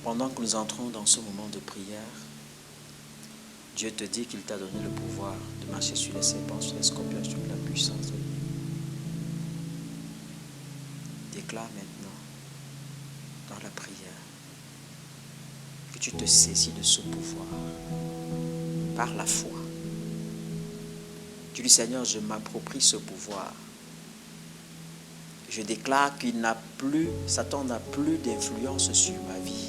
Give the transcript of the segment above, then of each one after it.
Pendant que nous entrons dans ce moment de prière, Dieu te dit qu'il t'a donné le pouvoir de marcher sur les serpents, sur les scorpions, sur la puissance de l'ennemi. Déclare maintenant, dans la prière, que tu te saisis de ce pouvoir par la foi. Tu dis, Seigneur, je m'approprie ce pouvoir. Je déclare qu'il n'a plus, Satan n'a plus d'influence sur ma vie.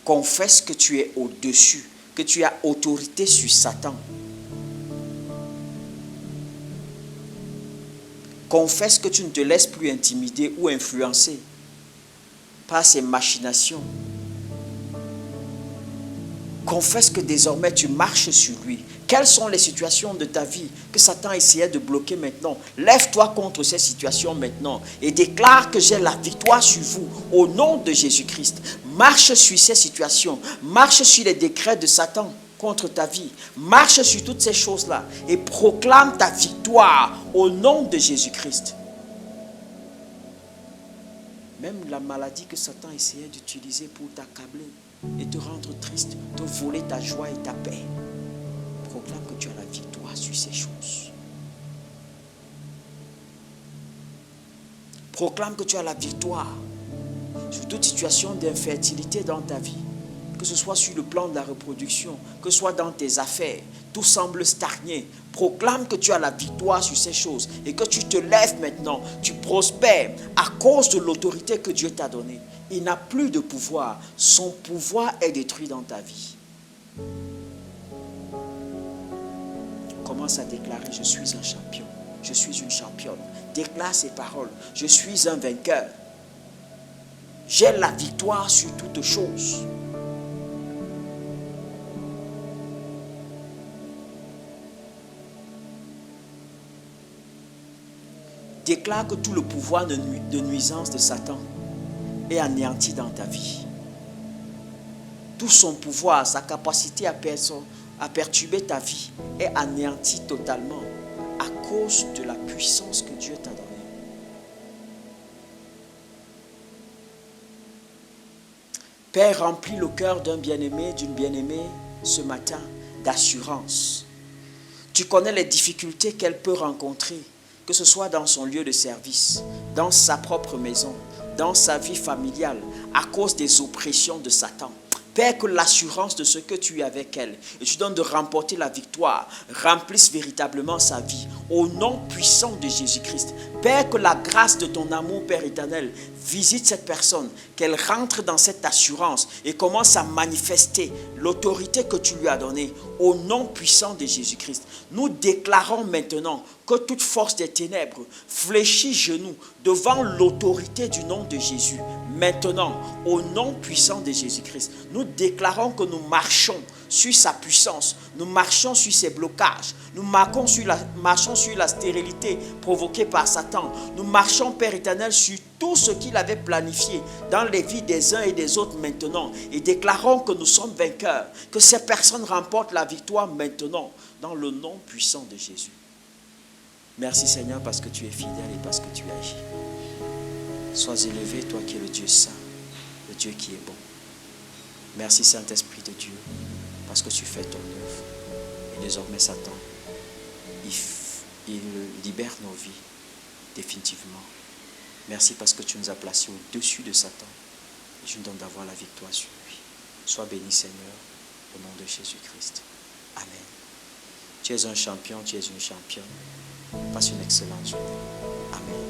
Confesse que tu es au-dessus, que tu as autorité sur Satan. Confesse que tu ne te laisses plus intimider ou influencer par ses machinations. Confesse que désormais tu marches sur lui. Quelles sont les situations de ta vie que Satan essayait de bloquer maintenant? Lève-toi contre ces situations maintenant et déclare que j'ai la victoire sur vous au nom de Jésus-Christ. Marche sur ces situations. Marche sur les décrets de Satan contre ta vie. Marche sur toutes ces choses-là et proclame ta victoire au nom de Jésus-Christ. Même la maladie que Satan essayait d'utiliser pour t'accabler et te rendre triste, te voler ta joie et ta paix. Proclame que tu as la victoire sur ces choses. Proclame que tu as la victoire sur toute situation d'infertilité dans ta vie. Que ce soit sur le plan de la reproduction, que ce soit dans tes affaires, tout semble stagner. Proclame que tu as la victoire sur ces choses et que tu te lèves maintenant, tu prospères à cause de l'autorité que Dieu t'a donnée. Il n'a plus de pouvoir, son pouvoir est détruit dans ta vie. Commence à déclarer, je suis un champion, je suis une championne. Déclare ces paroles, je suis un vainqueur. J'ai la victoire sur toutes choses. Déclare que tout le pouvoir de nuisance de Satan est anéanti dans ta vie. Tout son pouvoir, sa capacité à perturber ta vie est anéanti totalement à cause de la puissance que Dieu t'a donnée. Père, remplis le cœur d'un bien-aimé, d'une bien-aimée ce matin d'assurance. Tu connais les difficultés qu'elle peut rencontrer, que ce soit dans son lieu de service, dans sa propre maison, dans sa vie familiale, à cause des oppressions de Satan. Père, que l'assurance de ce que tu es avec elle et tu donnes de remporter la victoire remplisse véritablement sa vie au nom puissant de Jésus-Christ. Père, que la grâce de ton amour, Père éternel, visite cette personne, qu'elle rentre dans cette assurance et commence à manifester l'autorité que tu lui as donnée au nom puissant de Jésus-Christ. Nous déclarons maintenant que toute force des ténèbres fléchit genoux devant l'autorité du nom de Jésus. Maintenant, au nom puissant de Jésus-Christ, nous déclarons que nous marchons sur sa puissance, nous marchons sur ses blocages, nous marchons sur la stérilité provoquée par Satan, nous marchons, Père éternel, sur tout ce qu'il avait planifié dans les vies des uns et des autres maintenant, et déclarons que nous sommes vainqueurs, que ces personnes remportent la victoire maintenant, dans le nom puissant de Jésus. Merci Seigneur parce que tu es fidèle et parce que tu agis. Sois élevé, toi qui es le Dieu saint, le Dieu qui est bon. Merci Saint-Esprit de Dieu, parce que tu fais ton œuvre. Et désormais, Satan, il libère nos vies définitivement. Merci parce que tu nous as placés au-dessus de Satan. Et je nous donne d'avoir la victoire sur lui. Sois béni Seigneur, au nom de Jésus-Christ. Amen. Tu es un champion, tu es une championne. Passe une excellente journée. Amen.